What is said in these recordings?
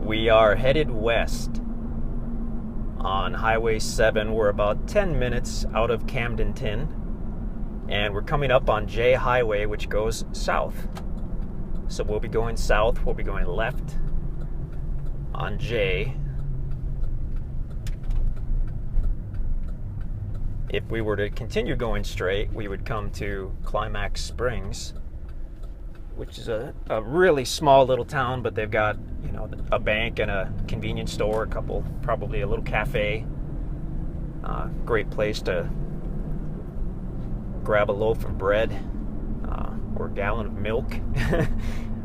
We are headed west on Highway 7. We're about 10 minutes out of Camdenton, and we're coming up on J Highway, which goes south. So we'll be going south, we'll be going left on J. If we were to continue going straight, we would come to Climax Springs, which is a really small little town, but they've got, you know, a bank and a convenience store, a couple, probably a little cafe. Great place to grab a loaf of bread or a gallon of milk.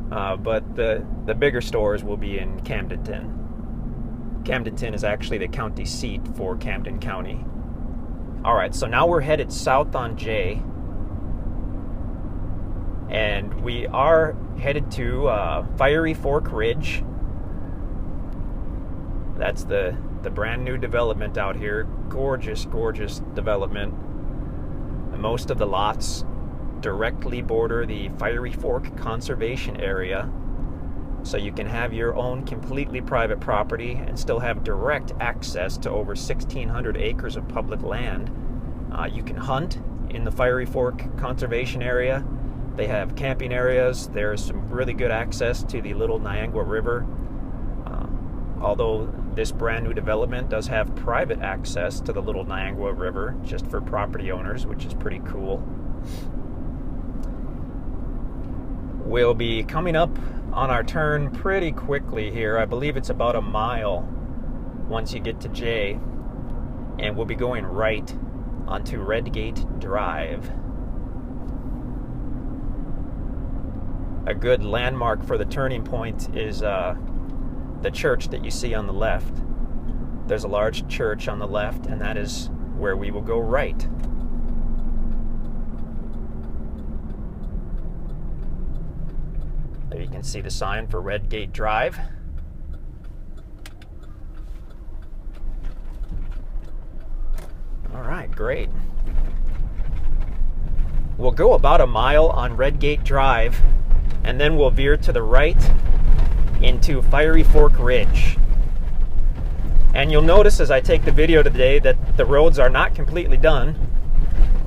But the bigger stores will be in Camdenton. Camdenton is actually the county seat for Camden County. All right, so now we're headed south on J. And we are headed to Fiery Fork Ridge. That's the brand new development out here. Gorgeous, gorgeous development. And most of the lots directly border the Fiery Fork Conservation Area. So you can have your own completely private property and still have direct access to over 1,600 acres of public land. You can hunt in the Fiery Fork Conservation Area. They have camping areas. There's some really good access to the Little Niangua River. Although this brand new development does have private access to the Little Niangua River just for property owners, which is pretty cool. We'll be coming up on our turn pretty quickly here. I believe it's about a mile once you get to J, and we'll be going right onto Redgate Drive. A good landmark for the turning point is the church that you see on the left. There's a large church on the left, and that is where we will go right. There you can see the sign for Redgate Drive. All right, great. We'll go about a mile on Redgate Drive, and then we'll veer to the right into Fiery Fork Ridge. And you'll notice as I take the video today that the roads are not completely done.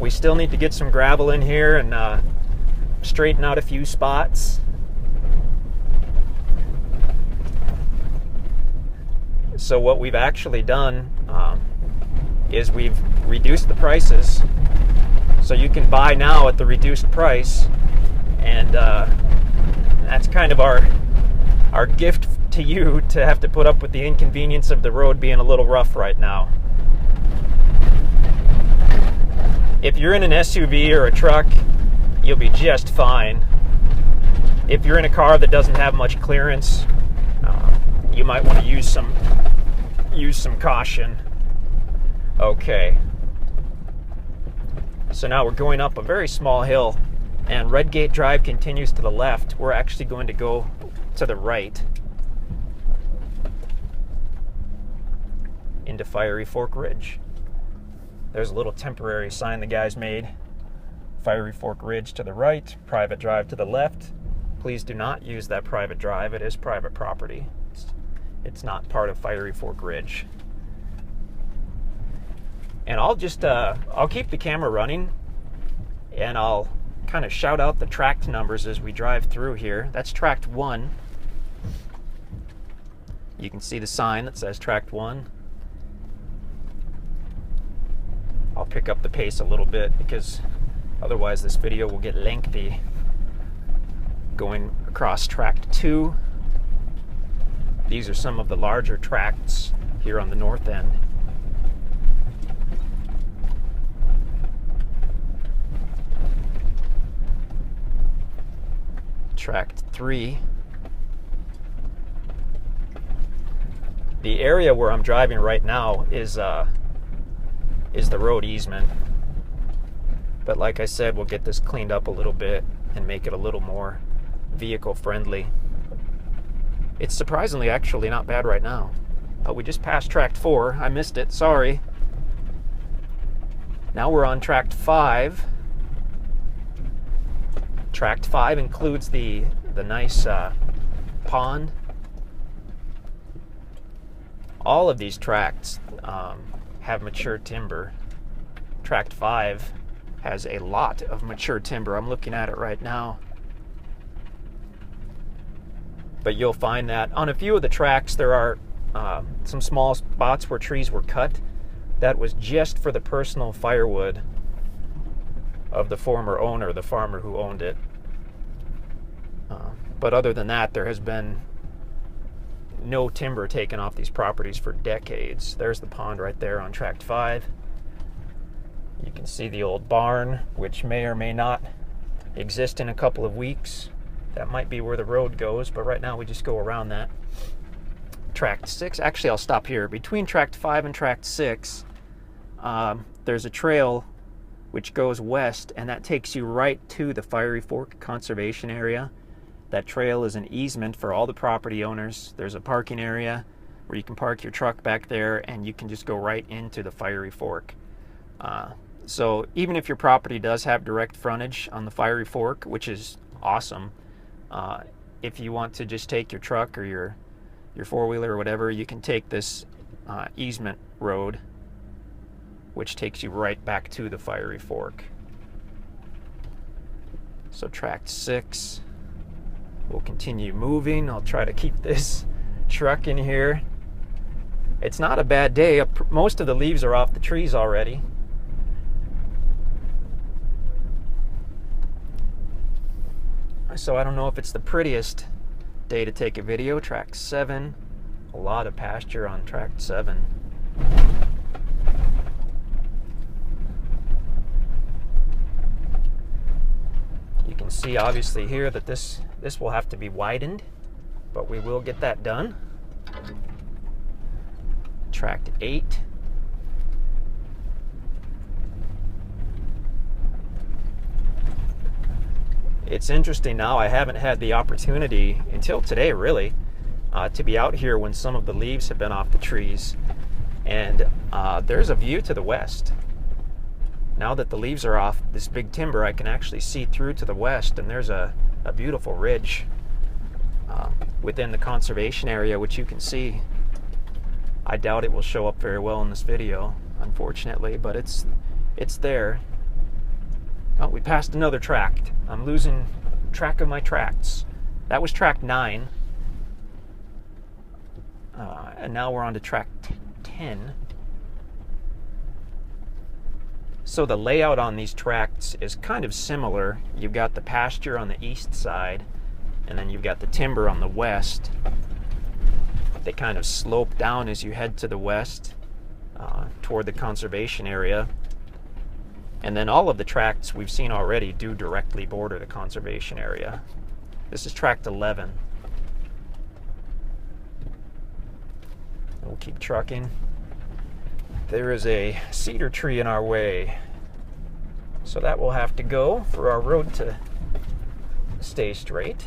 We still need to get some gravel in here and straighten out a few spots. So what we've actually done is we've reduced the prices. So you can buy now at the reduced price, and that's kind of our gift to you, to have to put up with the inconvenience of the road being a little rough right now. If you're in an SUV or a truck, you'll be just fine. If you're in a car that doesn't have much clearance, you might want to use some caution. Okay. So now we're going up a very small hill, and Redgate Drive continues to the left. We're actually going to go to the right into Fiery Fork Ridge. There's a little temporary sign the guys made. Fiery Fork Ridge to the right, private drive to the left. Please do not use that private drive. It is private property. It's not part of Fiery Fork Ridge. And I'll keep the camera running, and I'll kind of shout out the tract numbers as we drive through here. That's tract 1. You can see the sign that says tract 1. I'll pick up the pace a little bit because otherwise this video will get lengthy. Going across tract 2. These are some of the larger tracts here on the north end. Tract 3. The area where I'm driving right now is the road easement. But like I said, we'll get this cleaned up a little bit and make it a little more vehicle friendly. It's surprisingly actually not bad right now. We just passed tract 4. I missed it, sorry. Now we're on tract 5. Tract 5 includes the nice pond all of these tracts have mature timber. Tract 5 has a lot of mature timber. I'm looking at it right now. But you'll find that on a few of the tracts there are some small spots where trees were cut. That was just for the personal firewood of the former owner, the farmer who owned it. But other than that, there has been no timber taken off these properties for decades. There's the pond right there on Tract 5. You can see the old barn, which may or may not exist in a couple of weeks. That might be where the road goes, but right now we just go around that. Tract 6, actually I'll stop here. Between Tract 5 and Tract 6, there's a trail which goes west, and that takes you right to the Fiery Fork Conservation Area. That trail is an easement for all the property owners. There's a parking area where you can park your truck back there, and you can just go right into the Fiery Fork. So even if your property does have direct frontage on the Fiery Fork, which is awesome, if you want to just take your truck or your four-wheeler or whatever, you can take this easement road, which takes you right back to the Fiery Fork. So Tract 6, we'll continue moving. I'll try to keep this truck in here. It's not a bad day. Most of the leaves are off the trees already. So I don't know if it's the prettiest day to take a video. Tract 7, a lot of pasture on Tract 7. You can see obviously here that this will have to be widened, but we will get that done. Tract 8. It's interesting now, I haven't had the opportunity until today really to be out here when some of the leaves have been off the trees, and there's a view to the west. Now that the leaves are off this big timber, I can actually see through to the west, and there's a beautiful ridge within the conservation area, which you can see. I doubt it will show up very well in this video, unfortunately, but it's there. Oh, we passed another tract. I'm losing track of my tracts. That was Tract 9. And now we're on to Tract 10. So the layout on these tracts is kind of similar. You've got the pasture on the east side, and then you've got the timber on the west. They kind of slope down as you head to the west toward the conservation area. And then all of the tracts we've seen already do directly border the conservation area. This is Tract 11. We'll keep trucking. There is a cedar tree in our way, so that will have to go for our road to stay straight.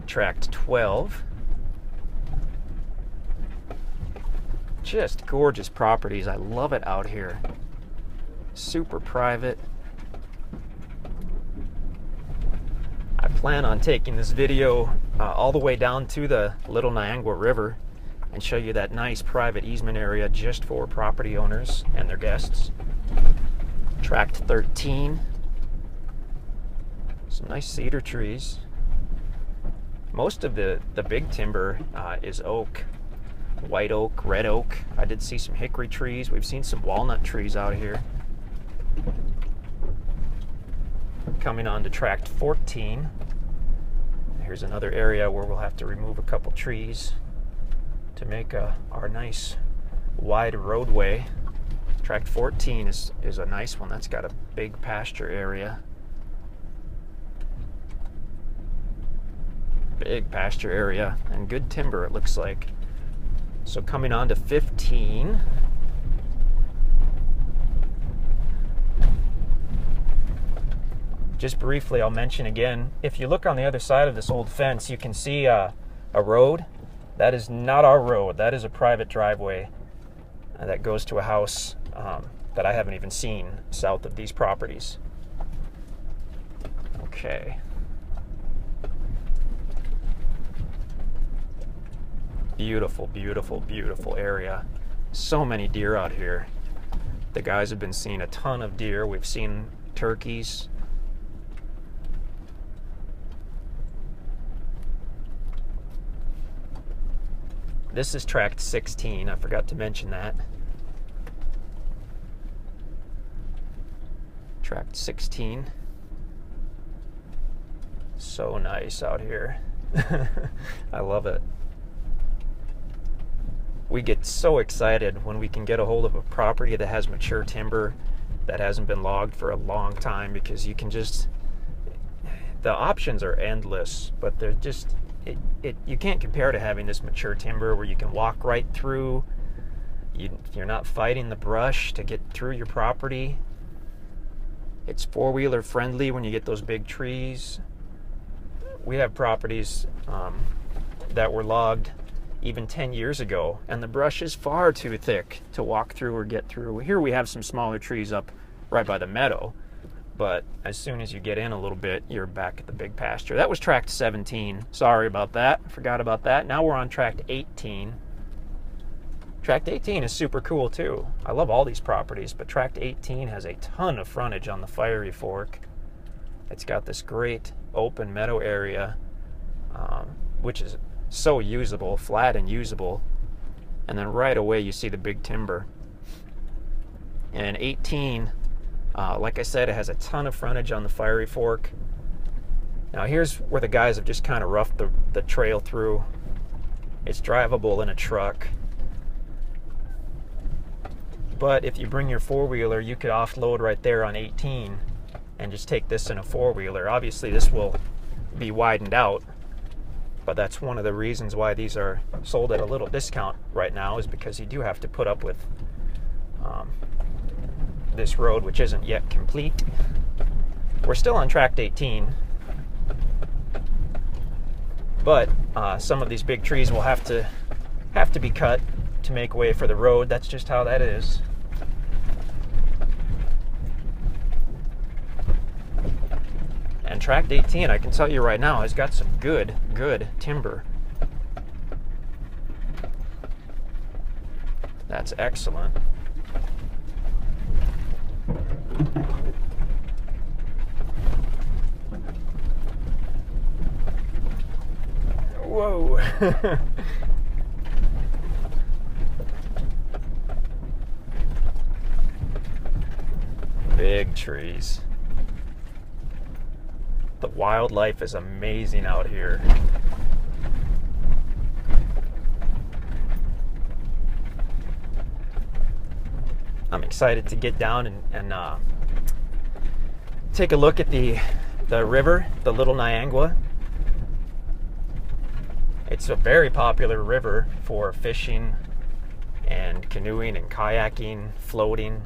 Tract 12. Just gorgeous properties. I love it out here. Super private. I plan on taking this video all the way down to the Little Niangua River and show you that nice private easement area just for property owners and their guests. Tract 13. Some nice cedar trees. Most of the big timber is oak, white oak, red oak. I did see some hickory trees. We've seen some walnut trees out here. Coming on to Tract 14. Here's another area where we'll have to remove a couple trees to make our nice wide roadway. Tract 14 is a nice one. That's got a big pasture area. Big pasture area and good timber, it looks like. So coming on to 15. Just briefly, I'll mention again, if you look on the other side of this old fence, you can see a road. That is not our road. That is a private driveway that goes to a house that I haven't even seen south of these properties. Okay. Beautiful, beautiful, beautiful area. So many deer out here. The guys have been seeing a ton of deer. We've seen turkeys. This is tract 16. I forgot to mention that. Tract 16. So nice out here. I love it. We get so excited when we can get a hold of a property that has mature timber that hasn't been logged for a long time, because you can just, the options are endless, but they're just, you can't compare to having this mature timber where you can walk right through. You're not fighting the brush to get through your property. It's four-wheeler friendly when you get those big trees. We have properties that were logged even 10 years ago, and the brush is far too thick to walk through or get through. Here we have some smaller trees up right by the meadow, but as soon as you get in a little bit, you're back at the big pasture. That was tract 17. Sorry about that. Forgot about that. Now we're on tract 18. Tract 18 is super cool too. I love all these properties, but tract 18 has a ton of frontage on the Fiery Fork. It's got this great open meadow area, which is so usable, flat and usable. And then right away you see the big timber. And 18, like I said, it has a ton of frontage on the Fiery Fork. Now here's where the guys have just kind of roughed the trail through. It's drivable in a truck. But if you bring your four-wheeler, you could offload right there on 18 and just take this in a four-wheeler. Obviously this will be widened out, but that's one of the reasons why these are sold at a little discount right now, is because you do have to put up with this road, which isn't yet complete. We're still on tract 18, but some of these big trees will have to be cut to make way for the road. That's just how that is. And tract 18, I can tell you right now, has got some good timber. That's excellent. Whoa. Big trees. The wildlife is amazing out here. I'm excited to get down and take a look at the river, the Little Niangua. It's a very popular river for fishing and canoeing and kayaking, floating.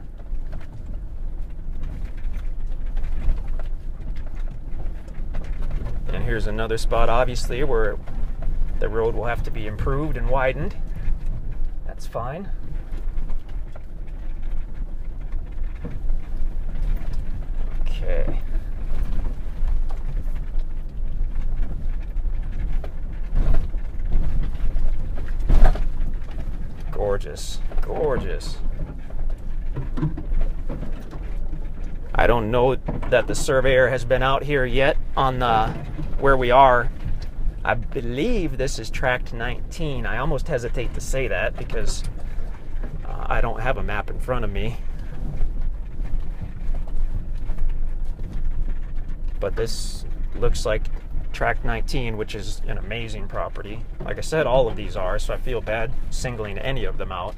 And here's another spot, obviously, where the road will have to be improved and widened. That's fine. Okay. Gorgeous, gorgeous. I don't know that the surveyor has been out here yet on where we are. I believe this is tract 19. I almost hesitate to say that because I don't have a map in front of me. But this looks like tract 19, which is an amazing property. Like I said, all of these are, so I feel bad singling any of them out.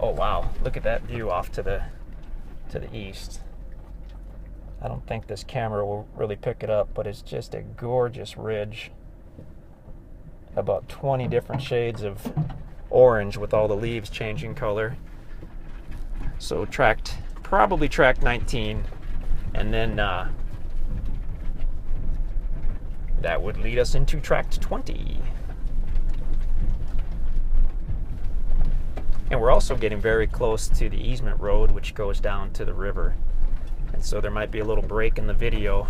Oh wow, look at that view off to the east. I don't think this camera will really pick it up, but it's just a gorgeous ridge. About 20 different shades of orange with all the leaves changing color. So probably tract 19, and then that would lead us into tract 20. And we're also getting very close to the easement road, which goes down to the river. And so there might be a little break in the video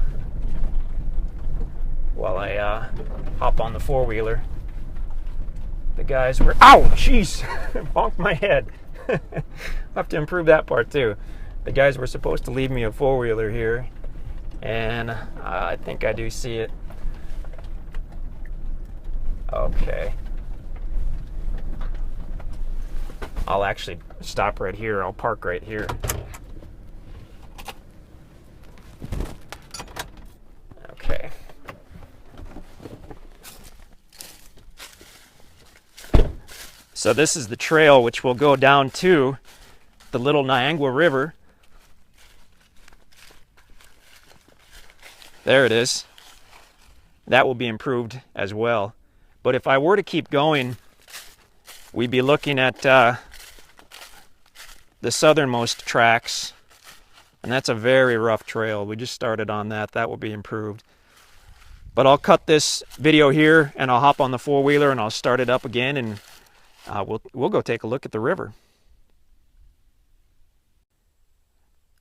while I hop on the four-wheeler. The guys were... Ow! Jeez! Bonked my head. I'll have to improve that part too. The guys were supposed to leave me a four-wheeler here, and I think I do see it. Okay. I'll actually stop right here. I'll park right here. Okay. So this is the trail which will go down to the Little Niangua River. There it is. That will be improved as well. But if I were to keep going, we'd be looking at the southernmost tracks, and that's a very rough trail. We just started on that. That will be improved. But I'll cut this video here, and I'll hop on the four-wheeler, and I'll start it up again, and we'll go take a look at the river.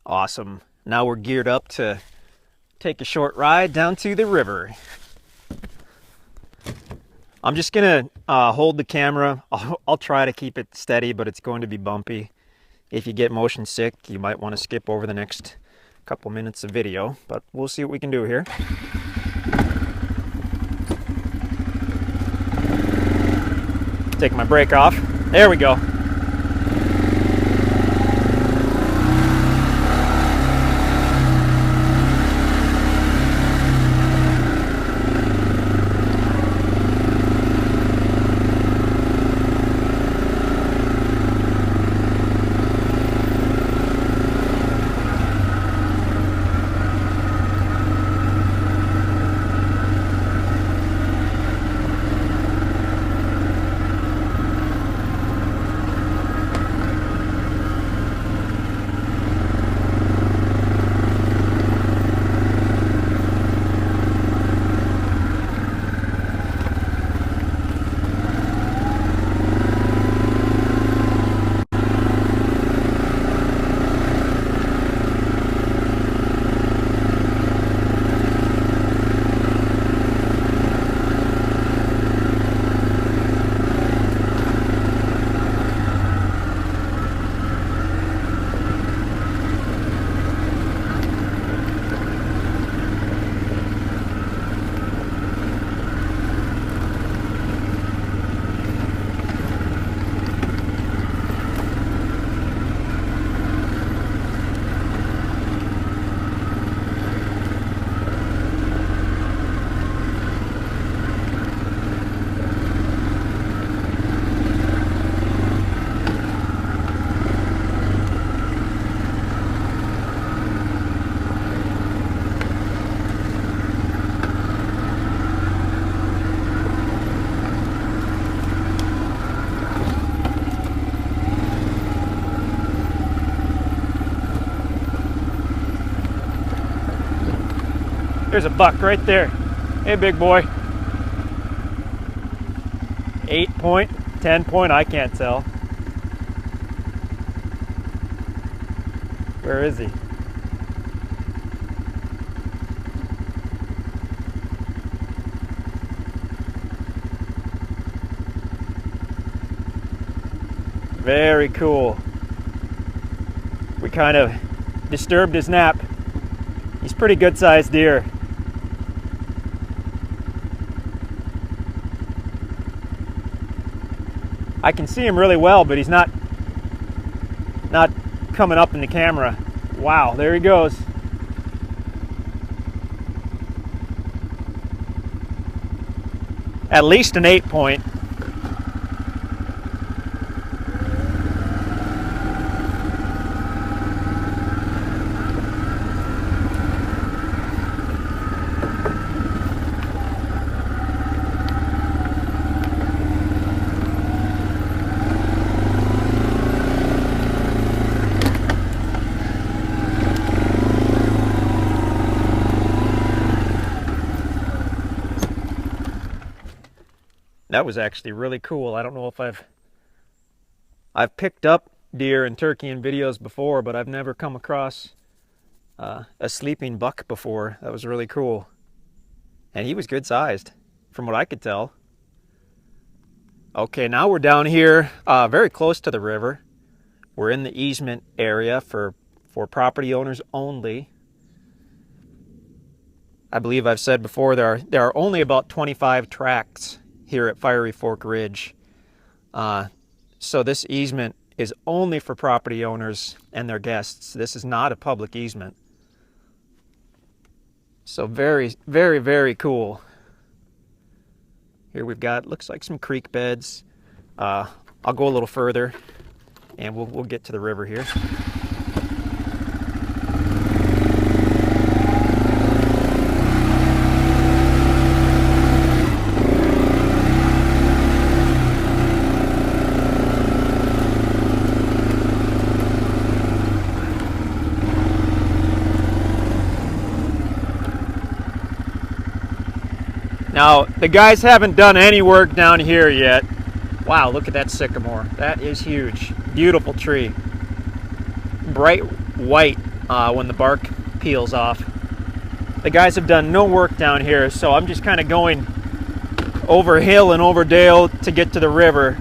Awesome. Now we're geared up to take a short ride down to the river. I'm just gonna hold the camera. I'll try to keep it steady, but it's going to be bumpy. If you get motion sick, you might want to skip over the next couple minutes of video, but we'll see what we can do here. Take my brake off. There we go. There's a buck right there. Hey, big boy. 8 point, 10 point, I can't tell. Where is he? Very cool. We kind of disturbed his nap. He's a pretty good sized deer. I can see him really well, but he's not coming up in the camera. Wow, there he goes. At least an 8 point. That was actually really cool. I don't know if I've I've picked up deer and turkey in videos before, but I've never come across a sleeping buck before. That was really cool. And he was good sized, from what I could tell. Okay, now we're down here very close to the river. We're in the easement area for property owners only. I believe I've said before there are only about 25 tracts here at Fiery Fork Ridge. So this easement is only for property owners and their guests. This is not a public easement. So very, very, very cool. Here we've got, looks like some creek beds. I'll go a little further and we'll get to the river here. Now, the guys haven't done any work down here yet. Wow, look at that sycamore. That is huge. Beautiful tree. Bright white when the bark peels off. The guys have done no work down here, so I'm just kind of going over hill and over dale to get to the river.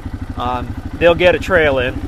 They'll get a trail in.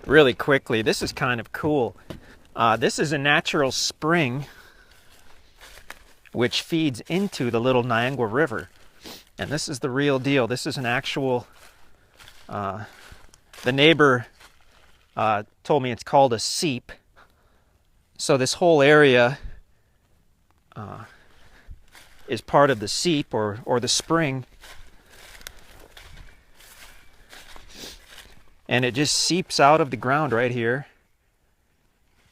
Really quickly, this is kind of cool. This is a natural spring which feeds into the Little Niangua River. And this is the real deal. This is an actual, the neighbor told me it's called a seep. So this whole area is part of the seep or the spring. And it just seeps out of the ground right here.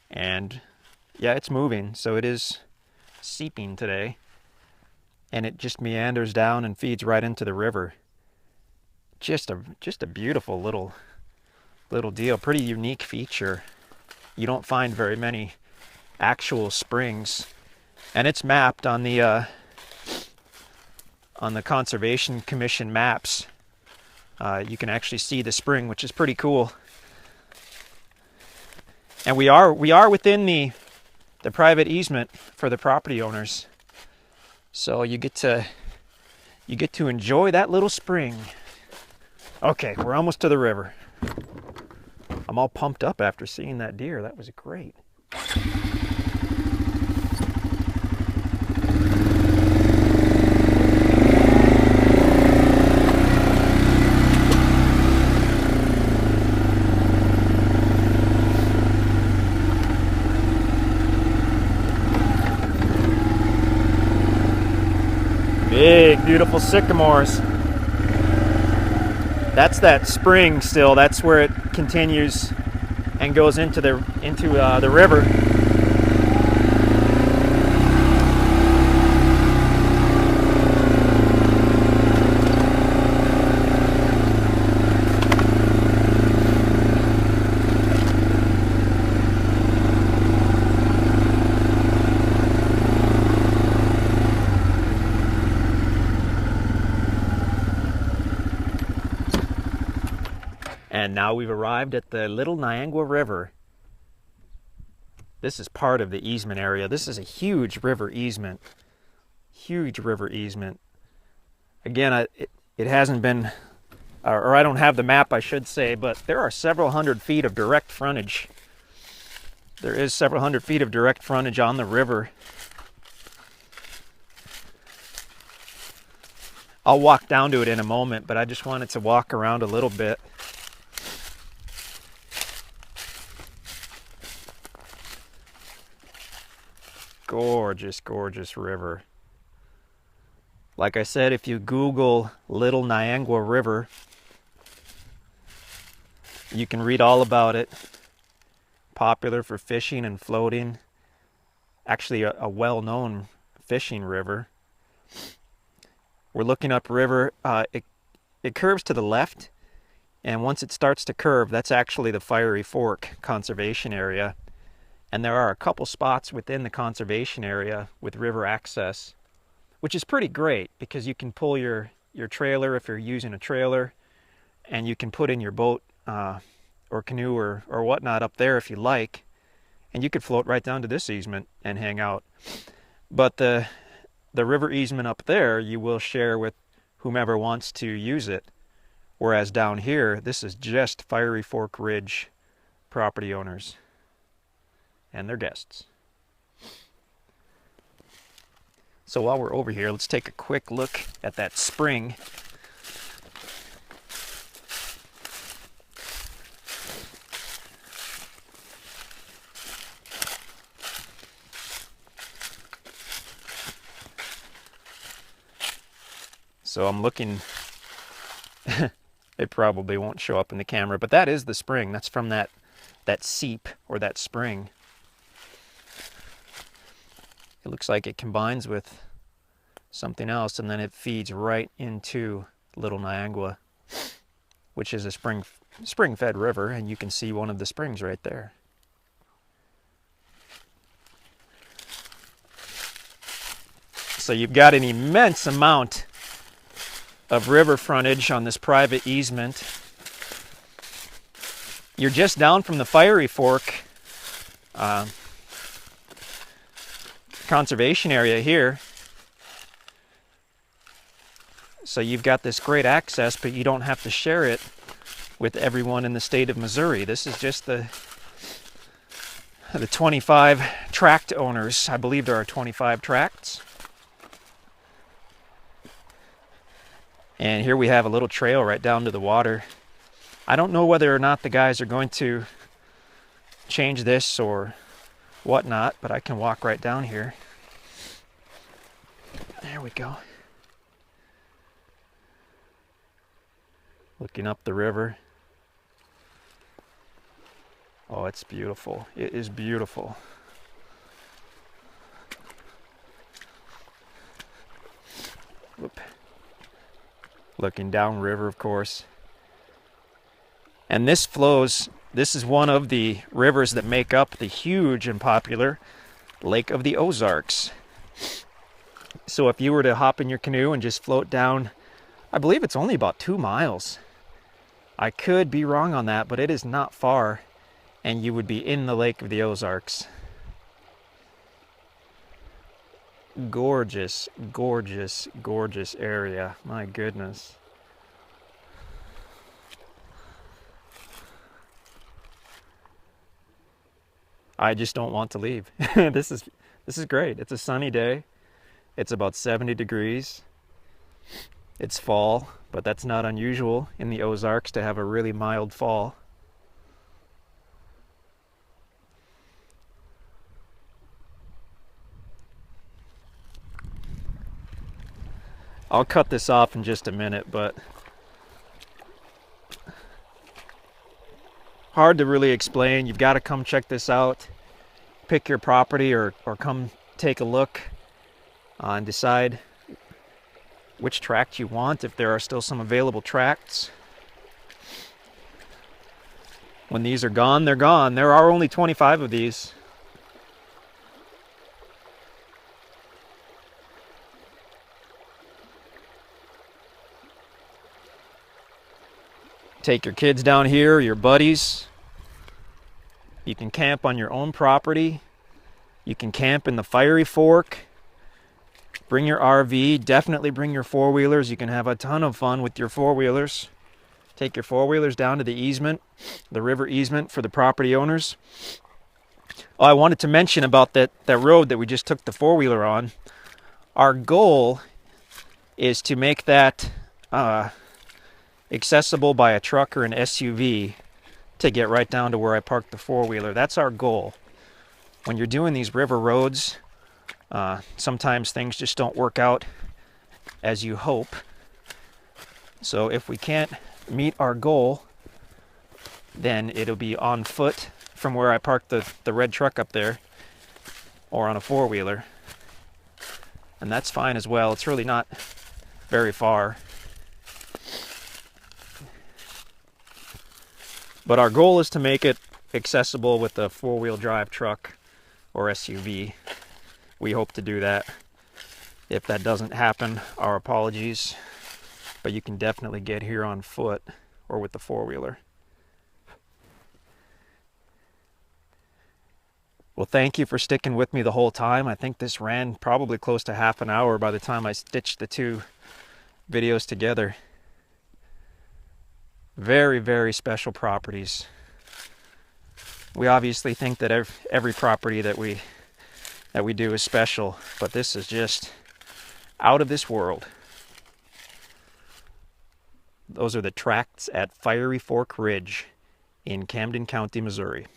And yeah, it's moving. So it is seeping today. And it just meanders down and feeds right into the river. Just a beautiful little deal. Pretty unique feature. You don't find very many actual springs. And it's mapped on the Conservation Commission maps. You can actually see the spring, which is pretty cool. And we are within the private easement for the property owners. So you get to enjoy that little spring. Okay, we're almost to the river. I'm all pumped up after seeing that deer. That was great. Big, beautiful sycamores. That's that spring still. That's where it continues and goes into the river. And now we've arrived at the Little Niangua River. This is part of the easement area. This is a huge river easement. Huge river easement. Again, it hasn't been, or I don't have the map, I should say, but there are several hundred feet of direct frontage There is several hundred feet of direct frontage on the river. I'll walk down to it in a moment, but I just wanted to walk around a little bit. Gorgeous, gorgeous river. Like I said, if you Google Little Niangua River, you can read all about it. Popular for fishing and floating. Actually, a well-known fishing river. We're looking upriver. It curves to the left, and once it starts to curve, that's actually the Fiery Fork Conservation Area. And there are a couple spots within the conservation area with river access, which is pretty great because you can pull your trailer if you're using a trailer, and you can put in your boat or canoe or whatnot up there if you like, and you could float right down to this easement and hang out. But the river easement up there you will share with whomever wants to use it, whereas down here this is just Fiery Fork Ridge property owners and their guests. So while we're over here, let's take a quick look at that spring. So I'm looking, it probably won't show up in the camera, but that is the spring. That's from that seep or that spring. It looks like it combines with something else, and then it feeds right into Little Niangua, which is a spring-fed river, and you can see one of the springs right there. So you've got an immense amount of river frontage on this private easement. You're just down from the Fiery Fork conservation area here. So you've got this great access, but you don't have to share it with everyone in the state of Missouri. This is just the 25 tract owners. I believe there are 25 tracts. And here we have a little trail right down to the water. I don't know whether or not the guys are going to change this or whatnot, but I can walk right down here. There we go. Looking up the river. Oh, it's beautiful. It is beautiful. Whoop. Looking downriver, of course. And this flows, this is one of the rivers that make up the huge and popular Lake of the Ozarks. So if you were to hop in your canoe and just float down, I believe it's only about 2 miles. I could be wrong on that, but it is not far, and you would be in the Lake of the Ozarks. Gorgeous, gorgeous, gorgeous area. My goodness. I just don't want to leave. This is great. It's a sunny day. It's about 70 degrees. It's fall, but that's not unusual in the Ozarks to have a really mild fall. I'll cut this off in just a minute, but hard to really explain. You've got to come check this out. Pick your property or come take a look and decide which tract you want, if there are still some available tracts. When these are gone, they're gone. There are only 25 of these. Take your kids down here, your buddies. You can camp on your own property. You can camp in the Fiery Fork. Bring your RV. Definitely bring your four-wheelers. You can have a ton of fun with your four-wheelers. Take your four-wheelers down to the easement, the river easement for the property owners. Oh, I wanted to mention about that road that we just took the four-wheeler on. Our goal is to make that accessible by a truck or an SUV to get right down to where I parked the four-wheeler. That's our goal. When you're doing these river roads, sometimes things just don't work out as you hope. So if we can't meet our goal, then it'll be on foot from where I parked the red truck up there, or on a four-wheeler. And that's fine as well. It's really not very far. But our goal is to make it accessible with a four-wheel drive truck or SUV. We hope to do that. If that doesn't happen, our apologies. But you can definitely get here on foot or with the four-wheeler. Well, thank you for sticking with me the whole time. I think this ran probably close to half an hour by the time I stitched the two videos together. Very, very special properties. We obviously think that every property that we do is special, but this is just out of this world. Those are the tracts at Fiery Fork Ridge in Camden County, Missouri.